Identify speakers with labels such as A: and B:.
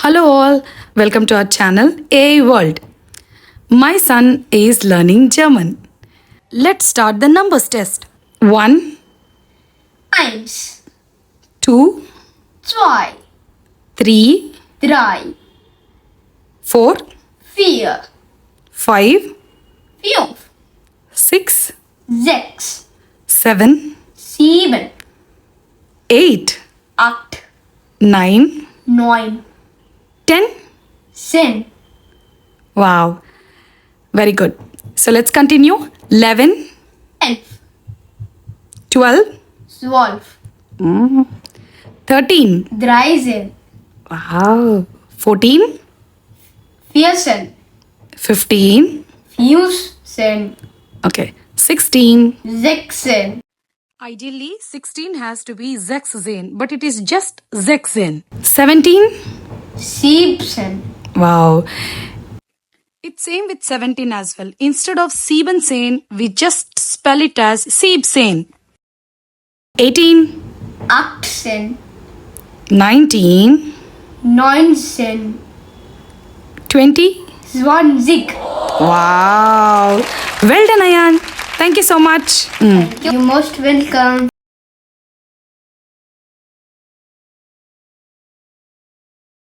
A: Hello all, welcome to our channel AI World. My son is learning German. Let's start the numbers test. 1,
B: 1,
A: 2,
B: 2,
A: 3,
B: 3,
A: 4,
B: 4,
A: 5,
B: 5,
A: 6,
B: 6,
A: 7,
B: 7,
A: 8,
B: 8,
A: 9,
B: 9,
A: 10.
B: 10,
A: Wow, very good. So let's continue. 11,
B: 11,
A: 12,
B: 12,
A: 13.
B: 13,
A: Wow, 14,
B: 14,
A: 15.
B: 15,
A: Okay, 16.
B: 16,
A: Ideally, 16 has to be 16, but it is just 16. 17.
B: 17,
A: Wow. It's same with 17 as well. Instead of 17, we just spell it as 17. 18.
B: 18,
A: 19.
B: 19,
A: 20.
B: 20.
A: Wow. Well done, Ayaan. Thank you so much.
B: You're most welcome.